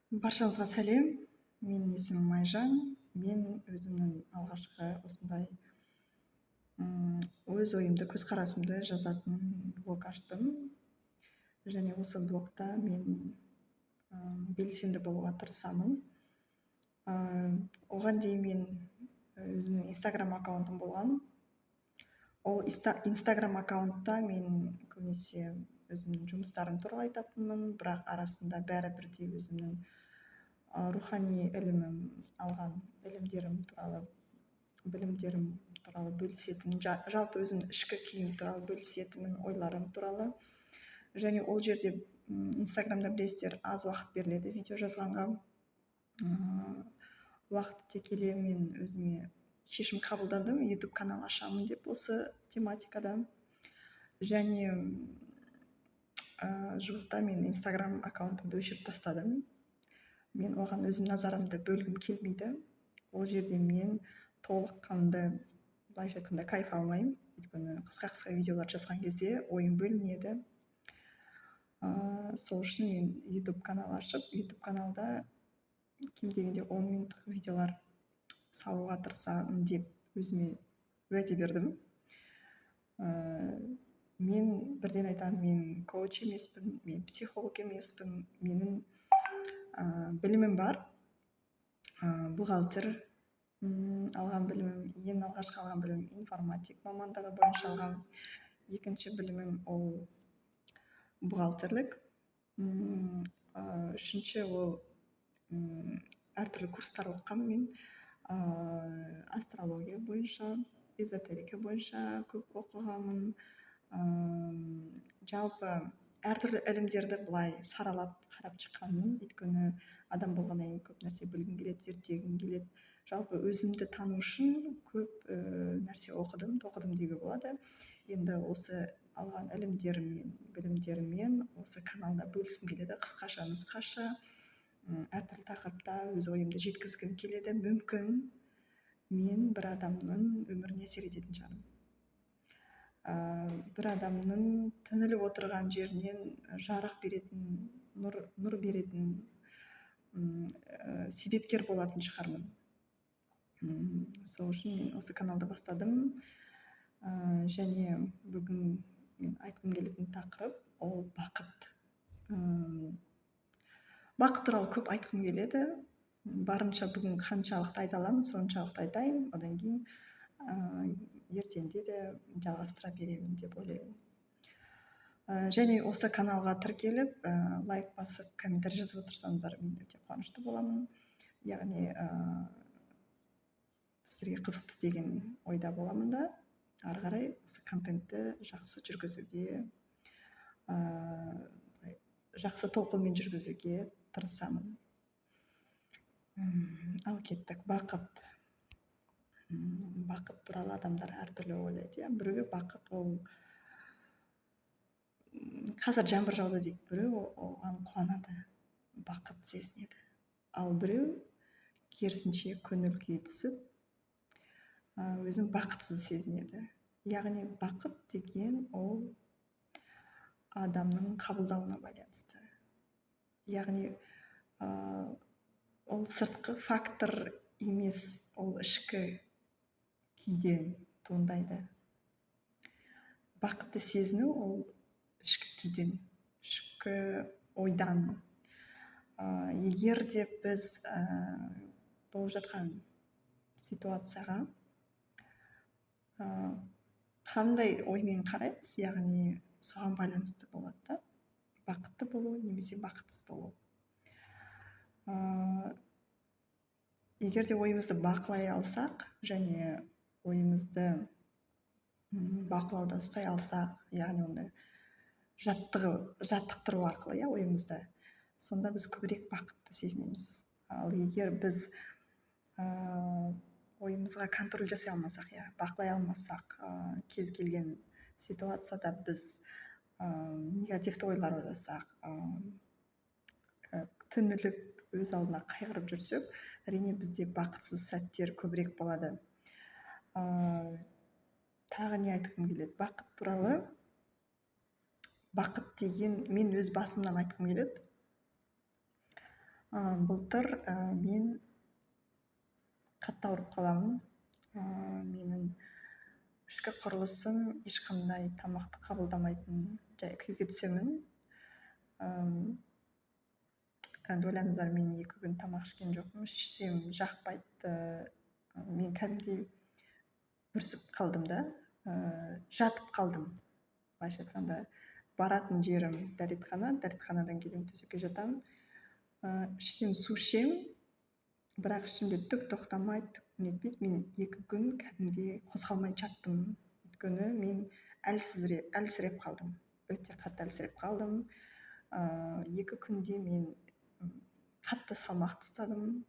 Баршаңызға сәлем. Менің есімім Айжан. Мен өзімнің алғашқы осындай өз ойымды, көзқарасымды жазатын блог аштым. Және осы блогта мен белсенді болуға тырысамын. Оған дейін мен өзімнің Instagram аккаунтым болған. Ол Instagram аккаунтта мен көбінесе өзімнің жұмыстарым туралы айтатынмын, бірақ арасында бәрі бірдей өзімнің рухани ілімім алған білімдерім туралы бөлісетінмін, жалпы өзімнің ішкі күйім туралы бөлісетінмін, ойларым туралы. Және ол жерде Инстаграмда білесіздер, аз уақыт беріледі видео жазғанға. Уақыт өте келе мен өзіме шешім қабылдадым, YouTube канал ашамын деп осы тематикада. Және жуықта мен Инстаграм аккаунтымды өшіріп тастадым. Мен оған өзім назарымды бөлгім келмейді. Ол жерде мен толыққанды, былайша айтқанда, кайф алмаймын. Өйткені қысқа видеолар жазған кезде ойым бөлінеді. Сол үшін мен YouTube канал ашып, YouTube каналда кем дегенде 10 минуттық видеолар салуға тырысамын деп өзіме уәде бердім. Мен бірден айтамын, мен коуч емеспін, мен психолог емеспін, менің білімім бар. Бухгалтер алған білімім, ең алғашқы алған білімім информатик мамандығы бойынша алған. Екінші білімім ол бухгалтерлік. Үшінші ол әртүрлі курстар оқығанмын мен. Астрология бойынша, эзотерика бойынша көп оқығанмын. Жалпы әртүрлі ілімдерді былай саралап қарап шыққанмын. Өйткені адам болғаннан кейін көп нәрсе білгім келеді, зерттегім келеді. Жалпы өзімді тану үшін көп нәрсе оқыдым деуге болады. Енді осы алған ілімдеріммен, білімдеріммен осы каналда бөліскім келеді, қысқаша, нұсқаша, әртүрлі тақырыпта өз ойымды жеткізгім келеді. Мүмкін мен бір адамның өміріне әсер ететін шығармын. Бір адамның түніліп отырған жерінен жарық беретін, нұр беретін себепкер болатын шығармын. Сол үшін мен осы каналды бастадым. Және бүгін мен айтқым келетін тақырып ол бақыт. Бақыт туралы көп айтқым келеді. Барынша бүгін қаншалықты айта аламын, соншалықты айтайын. Одан кейін ертеңде де жалғастыра беремін деп ойлаймын. Және осы каналға тіркеліп, лайк басып, комментарий жазып отырсаңыздар, мен өте қуанышты боламын. Яғни сіздерге қызықты деген ойда боламын да, ары қарай осы контентті жақсы жүргізуге, жақсы толқынмен жүргізуге тырысамын. Ал кеттік. Бақыт. Бақыт туралы адамдар әртүрлі ойлайды. Біреуге бақыт ол қазір жаңбыр жауды дейді, біреу оған қуанады, бақыт сезінеді. Ал біреу керісінше көңіл күй түсіп, өзін бақытсыз сезінеді. Яғни бақыт деген ол адамның қабылдауына байланысты. Яғни ол сыртқы фактор емес, ол ішкі күйден туындайды. Бақытты сезіну ол ішкі күйден, ішкі ойдан. Егер де біз болып жатқан ситуацияға қандай оймен қараймыз, яғни соған байланысты болады да, бақытты болу немесе бақытсыз болу. Егер де ойымызды бақылай алсақ және ойымызды бақылауда ұстай алсақ, яғни оны жаттықтыру арқылы, ойымызды, сонда біз көбірек бақытты сезінеміз. Ал егер біз ойымызға контроль жасай алмасақ, бақылай алмасақ, кез келген ситуацияда біз негативті ойлар ойласақ, түніліп өз алдына қайғырып жүрсек, әрине бізде бақытсыз сәттер көбірек болады. Тағы не айтқым келеді? Бақыт туралы. Бақыт деген мен өз басымнан айтқым келеді. былтыр мен қатты ауырып қаламын. Менің ішкі құрылысым ешқандай тамақты қабылдамайтын жай күйге түсемін. Енді ойлаңыздар, мен 2 күн тамақ ішкен жоқпын, ішсем жақпайды. Мен кәдімгідей бүрісіп қалдым да, жатып қалдым. Былайша айтқанда, баратын жерім дәретханадан келемін, төсекке жатамын, ішсем су ішем, бірақ ішімде түк тоқтамайды, түк нетпейді. Мен 2 күн кәдімгідей қозғалмай жаттым, өйткені мен әлсіреп қалдым, өте қатты әлсіреп қалдым. 2 күнде мен қатты салмақ тастадым,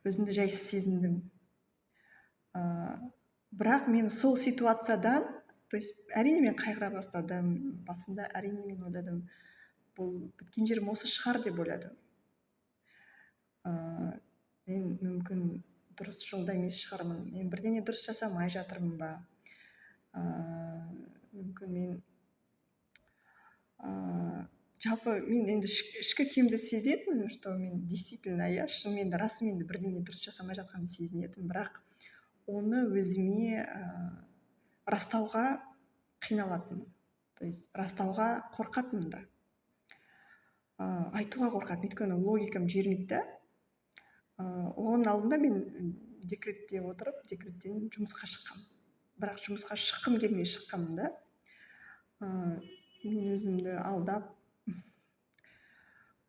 өзімді жайсыз сезіндім. Бірақ мен сол ситуациядан, то есть әрине мен қайғыра бастадым. Басында әрине мен ойладым, бұл біткен жерім осы шығар деп ойладым. Мен мүмкін дұрыс жолда емес шығармын, мен бірдеңе дұрыс жасамай жатырмын ба, мүмкін мен жалпы мен енді ішкі күйімді сезетінмін, что мен действительно, шынымен де расымен де бірдеңе дұрыс жасамай жатқанымды сезінетінмін, бірақ оны өзіме растауға қиналатынмын, то есть растауға қорқатынмын да, айтуға қорқатынмын, өйткені логикам жібермейді да. Оның алдында мен декретте отырып, декреттен жұмысқа шыққам, бірақ жұмысқа шыққым келмей шыққанмын да. Мен өзімді алдап,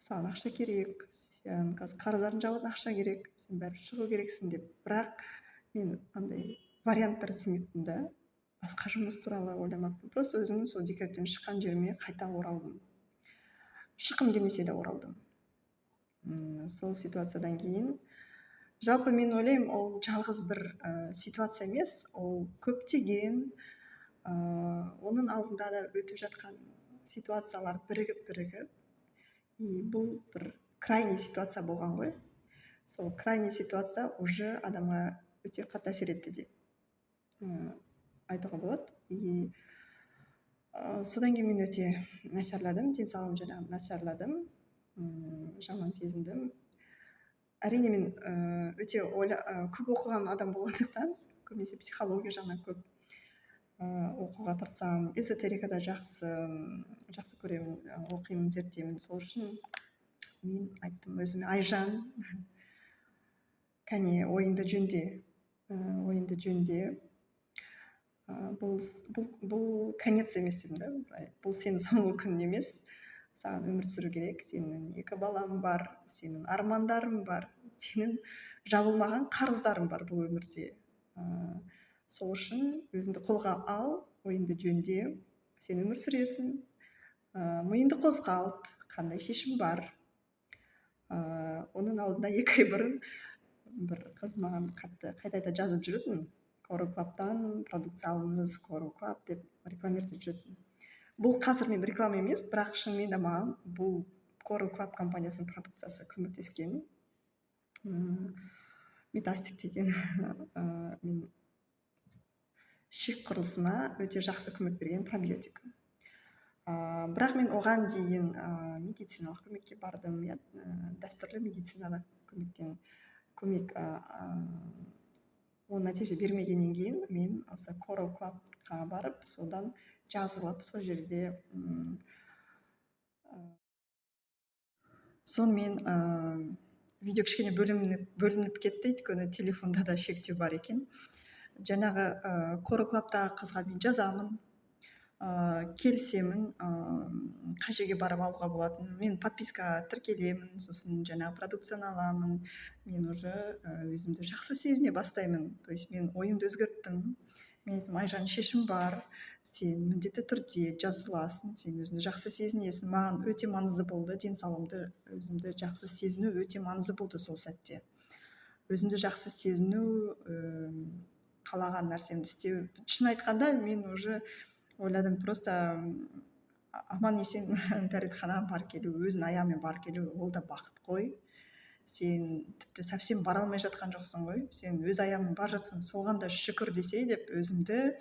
саған ақша керек, сен қазір қарыздарың жабатын ақша керек, сен бәрібір шығу керексің деп. Бірақ мен андай варианттар іздемеппін да, басқа жұмыс туралы ойламаппын. Просто өзім сол декреттен шыққан жеріме қайта оралдым. Шыққым келмесе де оралдым. Сол ситуациядан кейін, жалпы мен ойлаймын, ол жалғыз бір ситуация емес, ол көптеген оның алдында да өтіп жатқан ситуациялар бірігіп, и бұл бір крайний ситуация болған ғой. Сол крайний ситуация уже адамға өте қатты әсер етті деп айтуға болады. И содан кейін мен өте нашарладым, денсаулығым жаңағы нашарладым, жаман сезіндім. Әрине мен өте көп оқыған адам болғандықтан, көбінесе психология жағынан көп оқуға тырысамын, эзотерикада жақсы көремін, оқимын, зерттеймін. Сол үшін мен айттым өзіме, Айжан, кәне ойыңды жөнде, бұл конец емес дедім да, бұл сенің соңғы күнің емес, саған өмір сүру керек, сенің 2 балаң бар, сенің армандарың бар, сенің жабылмаған қарыздарың бар бұл өмірде. Сол үшін өзіңді қолға ал, ойыңды жөнде, сен өмір сүресің, миыңды қозғалт, қандай шешім бар. Оның алдында 2 ай бұрын бір қыз маған қайта жазып жүретін, Coral Club'тан продукция алыңыз, Coral Club деп рекламировать жүретін. Бұл қазір мен реклама емес, бірақ шынымен де маған бұл Coral Club компаниясының продукциясы көмектескен. Метастик деген мен ішек құрылысыма өте жақсы көмек берген пробиотик. Бірақ мен оған дейін медициналық көмекке бардым, дәстүрлі медицинада көмек ол нәтиже бермегеннен кейін мен осы Coral Club'қа барып, содан жазылып, сол жерде сонымен видео кішкене бөлініп кетті, өйткені телефонда да шектеу бар екен. Жаңағы Coral Club'тағы қызға мен жазамын, келісемін, қай жерге барып алуға болатын, мен подпискаға тіркелемін, сосын жаңағы продукцияны аламын, мен уже өзімді жақсы сезіне бастаймын. То есть мен ойымды өзгерттім, мен айттым, Айжан, шешім бар, сен міндетті түрде жазыласың, сен өзіңді жақсы сезінесің. Маған өте маңызды болды, денсаулығымды, өзімді жақсы сезіну өте маңызды болды сол сәтте. Өзімді жақсы сезіну, қалаған нәрсемді істеу. Шын айтқанда мен уже ойладым, просто аман есен дәретханаға барып келу, өзің аяғымен барып келу, ол да бақыт қой. Сен тіпті совсем бара алмай жатқан жоқсың ғой, сен өз аяғыңмен бар жатсың, соған да шүкір десей деп өзімді,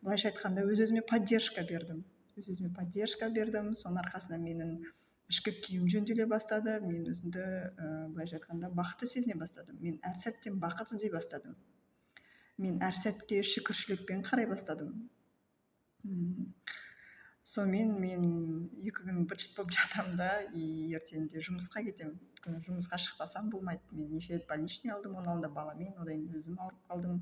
былайша айтқанда, өз-өзіме поддержка бердім. Соның арқасында менің ішкі күйім жөнделе бастады, мен өзімді былайша айтқанда бақытты сезіне бастадым, мен әр сәттен бақыт іздей бастадым, мен әр сәтке шүкіршілікпен қарай бастадым. Сонымен мен 2 күн быт-шыт болып жатамын да, и ертеңінде жұмысқа кетемін. Өйткені жұмысқа шықпасам болмайды. Мен неше рет больничный алдым, оның алдында баламен, одан кейін өзім ауырып қалдым.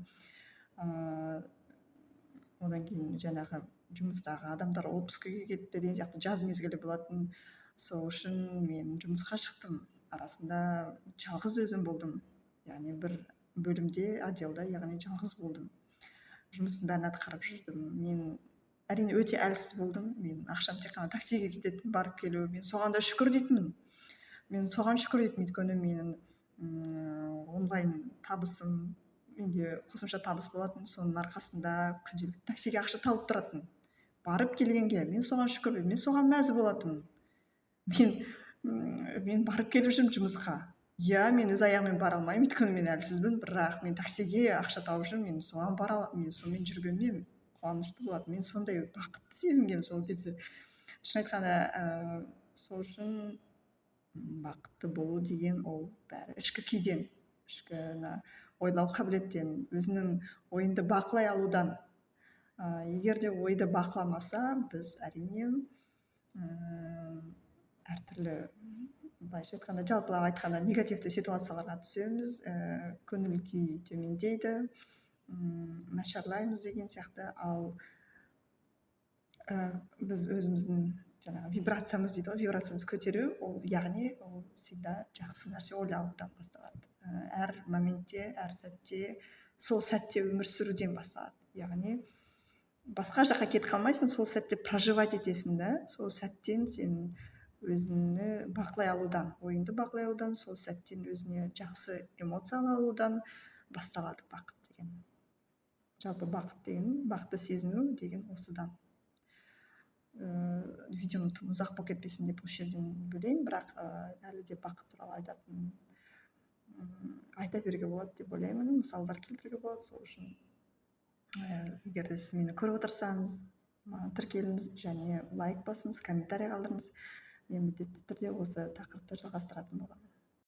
Одан кейін жаңағы жұмыстағы адамдар отпускіге кетті деген сияқты жаз мезгілі болатын. Сол үшін мен жұмысқа шықтым. Арасында жалғыз өзім болдым. Яғни бір бөлімде, отделда, яғни жалғыз болдым. Жұмыстың бәрін атқарып жүрдім. Мен әрине өте әлсіз болдым. Мен ақшам тек қана таксиге кететін, барып келу. Мен соған да шүкір дейтінмін. Мен соған шүкір дейтінмін, өйткені менің онлайн табысым, менде қосымша табыс болатын, соның арқасында күнделікті таксиге ақша тауып тұратын. Барып келгенге мен соған шүкір, мен соған мәз болатынмын. Мен барып келіп жүрмін жұмысқа. Иә, мен өз аяғыммен бара алмаймын, өйткені мен әлсізбін, бірақ мен таксиге ақша тауып жүрмін, мен соған мен сонымен жүргеніме қуанышты болатын. Мен сондай бақытты сезінгенмін сол кезде. Шын айтқанда, сол үшін бақытты болу деген ол бәрі ішкі күйден, ішкі ойлау қабілеттен, өзінің ойыңды бақылай алудан. Егер де ойды бақыламаса, біз әрине әртүрлі, былайша айтқанда, жалпылап айтқанда негативті ситуацияларға түсеміз, көңіл күй төмендейді, нашарлаймыз деген сияқты. Ал біз өзіміздің жаңағы вибрациямыз дейді ғой, вибрациямыз көтеру, ол яғни ол всегда жақсы нәрсе ойлаудан басталады. Әр моментте, әр сәтте, сол сәтте өмір сүруден басталады. Яғни басқа жаққа кетіп қалмайсың, сол сәтте проживать етесің да, сол сәттен сен өзіңді бақылай алудан, ойыңды бақылай алудан, сол сәттен өзіне жақсы эмоция алудан басталады бақыт деген. Жалпы бақыт деген, бақытты сезіну деген осыдан. Видеом тым ұзақ болып кетпесін деп осы жерден бөлейін, бірақ әлі де бақыт туралы айта беруге болады деп ойлаймын, мысалдар келтіруге болады. Сол үшін егер де сіз мені көріп отырсаңыз, маған тіркеліңіз және лайк басыңыз, комментарий қалдырыңыз. Мен міндетті түрде осы тақырыпты жалғастыратын боламын.